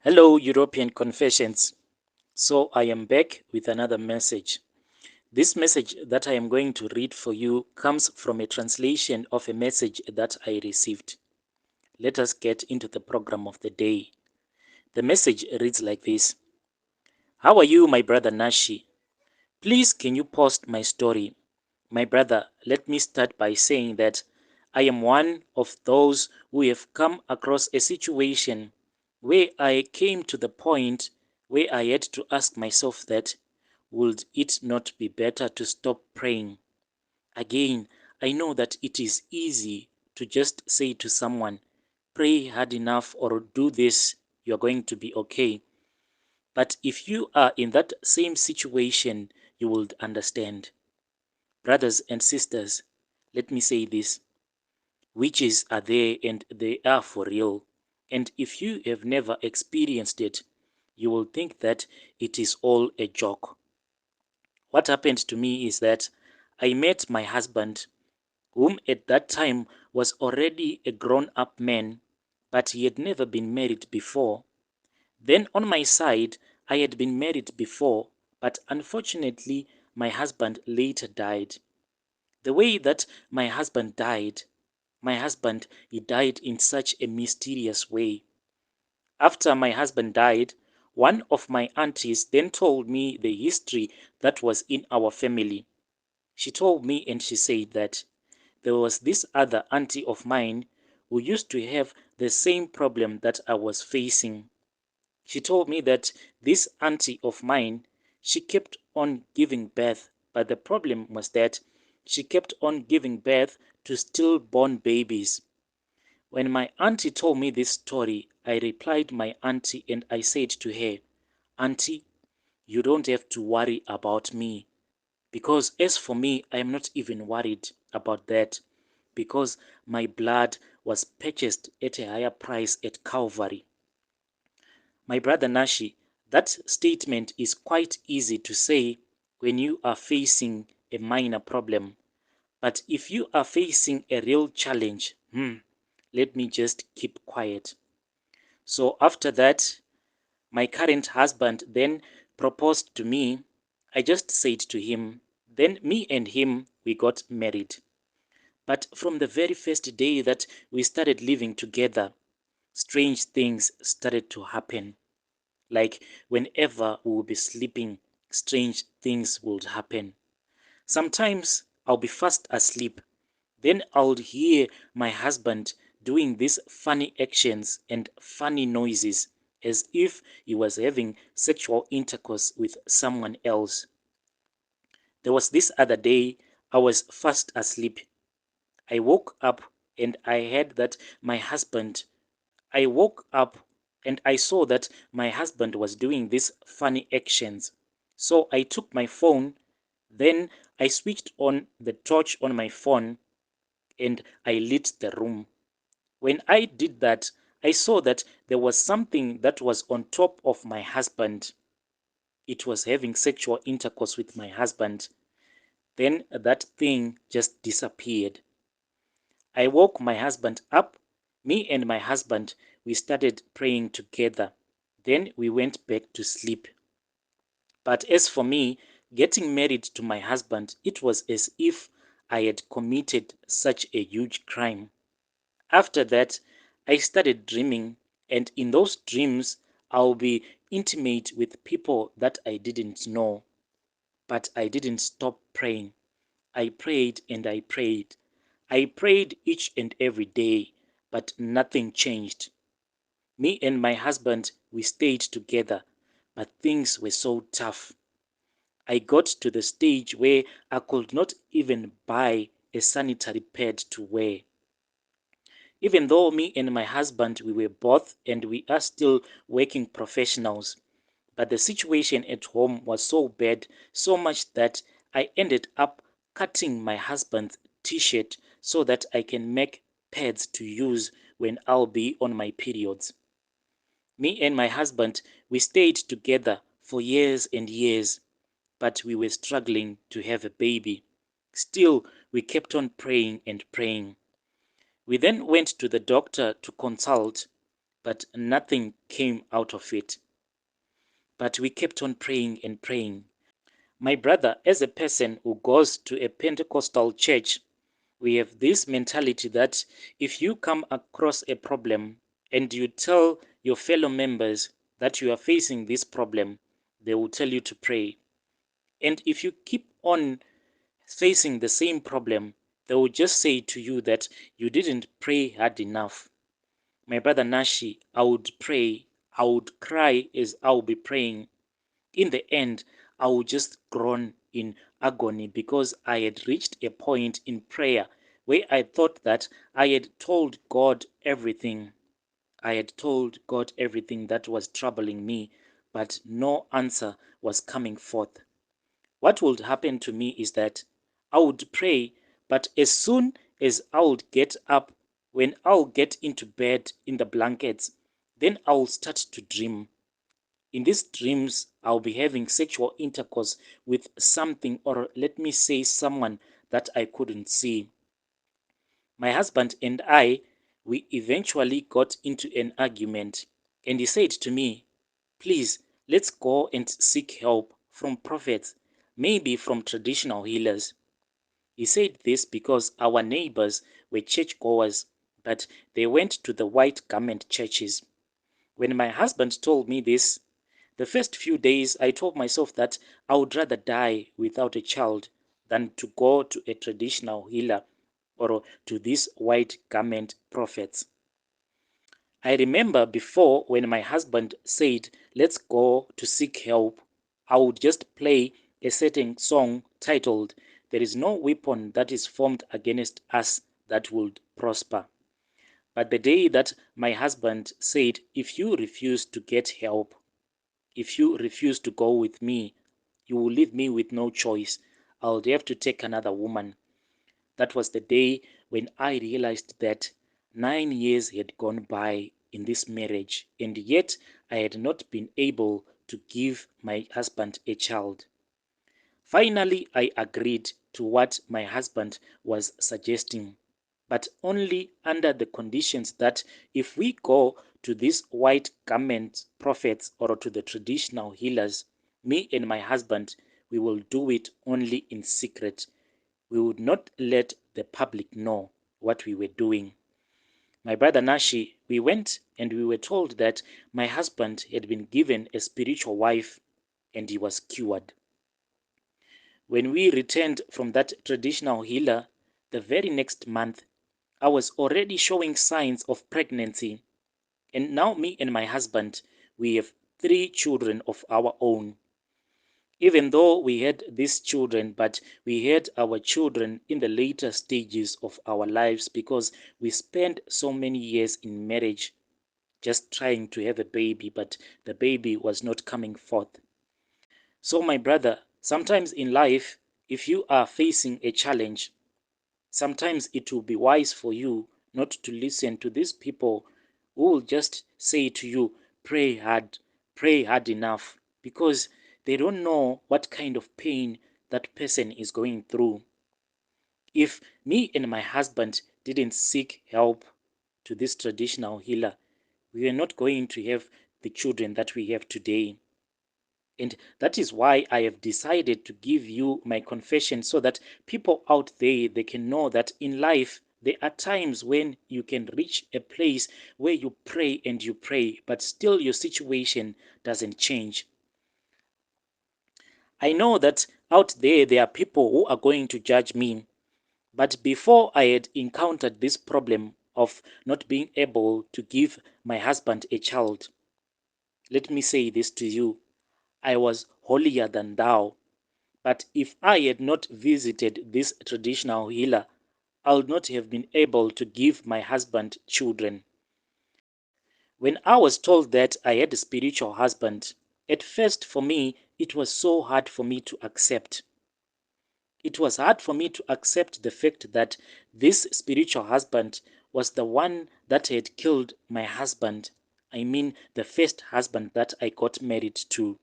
Hello, European Confessions. So I am back with another message. This message that I am going to read for you comes from a translation of a message that I received. Let us get into the program of the day. The message reads like this. How are you, my brother Nashi? Please, can you post my story? My brother, let me start by saying that I am one of those who have come across a situation where I came to the point where I had to ask myself that would it not be better to stop praying? Again, I know that it is easy to just say to someone, pray hard enough or do this, you're going to be okay. But if you are in that same situation, you will understand. Brothers and sisters, let me say this. Witches are there and they are for real. And if you have never experienced it, you will think that it is all a joke. What happened to me is that I met my husband, whom at that time was already a grown up man, but he had never been married before. Then on my side, I had been married before, but unfortunately, my husband later died. The way that my husband, he died in such a mysterious way. After my husband died, one of my aunties then told me the history that was in our family. She told me and she said that there was this other auntie of mine who used to have the same problem that I was facing. She told me that this auntie of mine, she kept on giving birth, but the problem was that she kept on giving birth to stillborn babies. When my auntie told me this story, I replied my auntie and I said to her, Auntie, you don't have to worry about me. Because as for me, I am not even worried about that. Because my blood was purchased at a higher price at Calvary. My brother Nashi, that statement is quite easy to say when you are facing a minor problem. But if you are facing a real challenge, let me just keep quiet. So after that, my current husband then proposed to me. I just said to him, then me and him, we got married. But from the very first day that we started living together, strange things started to happen. Like whenever we will be sleeping, strange things would happen. Sometimes I'll be fast asleep. Then I'll hear my husband doing these funny actions and funny noises as if he was having sexual intercourse with someone else. There was this other day, I was fast asleep. I woke up and I heard that my husband, I woke up and I saw that my husband was doing these funny actions. So I took my phone, then I switched on the torch on my phone and I lit the room. When I did that, I saw that there was something that was on top of my husband. It was having sexual intercourse with my husband. Then that thing just disappeared. I woke my husband up. Me and my husband, we started praying together. Then we went back to sleep. But as for me, getting married to my husband, it was as if I had committed such a huge crime. After that, I started dreaming, and in those dreams, I'll be intimate with people that I didn't know. But I didn't stop praying. I prayed and I prayed. I prayed each and every day, but nothing changed. Me and my husband, we stayed together, but things were so tough. I got to the stage where I could not even buy a sanitary pad to wear. Even though me and my husband, we were both and we are still working professionals, but the situation at home was so bad, so much that I ended up cutting my husband's t-shirt so that I can make pads to use when I'll be on my periods. Me and my husband, we stayed together for years and years, but we were struggling to have a baby. Still, we kept on praying and praying. We then went to the doctor to consult, but nothing came out of it. But we kept on praying and praying. My brother, as a person who goes to a Pentecostal church, we have this mentality that if you come across a problem and you tell your fellow members that you are facing this problem, they will tell you to pray. And if you keep on facing the same problem, they will just say to you that you didn't pray hard enough. My brother Nashi, I would pray, I would cry as I would be praying. In the end, I would just groan in agony because I had reached a point in prayer where I thought that I had told God everything. I had told God everything that was troubling me, but no answer was coming forth. What would happen to me is that I would pray, but as soon as I would get up, when I'll get into bed in the blankets, then I'll start to dream. In these dreams, I'll be having sexual intercourse with something, or let me say, someone that I couldn't see. My husband and I, we eventually got into an argument, and he said to me, "Please, let's go and seek help from prophets, maybe from traditional healers." He said this because our neighbors were churchgoers, but they went to the white garment churches. When my husband told me this, the first few days I told myself that I would rather die without a child than to go to a traditional healer or to these white garment prophets. I remember before when my husband said, "Let's go to seek help," I would just play a certain song titled, "There is no weapon that is formed against us that would prosper." But the day that my husband said, "If you refuse to get help, if you refuse to go with me, you will leave me with no choice. I'll have to take another woman." That was the day when I realized that 9 years had gone by in this marriage, and yet I had not been able to give my husband a child. Finally, I agreed to what my husband was suggesting, but only under the conditions that if we go to these white garment prophets or to the traditional healers, me and my husband, we will do it only in secret. We would not let the public know what we were doing. My brother Nashi, we went and we were told that my husband had been given a spiritual wife and he was cured. When we returned from that traditional healer, the very next month, I was already showing signs of pregnancy. And now me and my husband, we have 3 children of our own. Even though we had these children, but we had our children in the later stages of our lives because we spent so many years in marriage just trying to have a baby, but the baby was not coming forth. So, my brother, sometimes in life, if you are facing a challenge, sometimes it will be wise for you not to listen to these people who will just say to you, pray hard enough, because they don't know what kind of pain that person is going through. If me and my husband didn't seek help to this traditional healer, we are not going to have the children that we have today. And that is why I have decided to give you my confession so that people out there, they can know that in life, there are times when you can reach a place where you pray and you pray, but still your situation doesn't change. I know that out there are people who are going to judge me, but before I had encountered this problem of not being able to give my husband a child, let me say this to you, I was holier than thou. But if I had not visited this traditional healer, I would not have been able to give my husband children. When I was told that I had a spiritual husband, at first for me, it was so hard for me to accept. It was hard for me to accept the fact that this spiritual husband was the one that had killed my husband. I mean, the first husband that I got married to.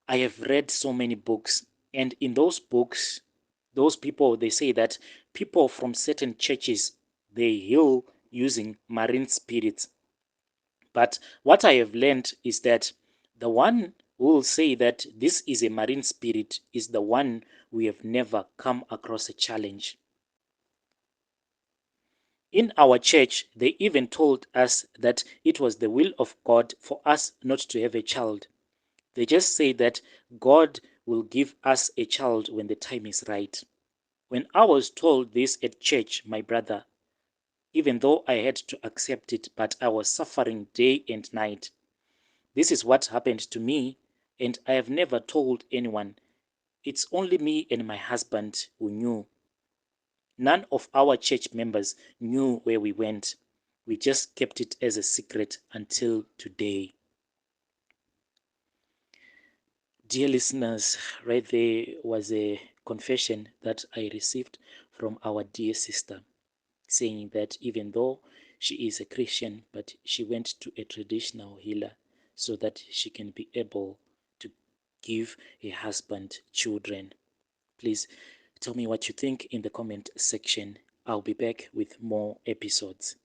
I have read so many books, and in those books, those people, they say that people from certain churches, they heal using marine spirits. But what I have learned is that the one who will say that this is a marine spirit is the one we have never come across a challenge. In our church, they even told us that it was the will of God for us not to have a child. They just say that God will give us a child when the time is right. When I was told this at church, my brother, even though I had to accept it, but I was suffering day and night. This is what happened to me, and I have never told anyone. It's only me and my husband who knew. None of our church members knew where we went. We just kept it as a secret until today. Dear listeners, right there was a confession that I received from our dear sister, saying that even though she is a Christian, but she went to a traditional healer so that she can be able to give her husband children. Please tell me what you think in the comment section. I'll be back with more episodes.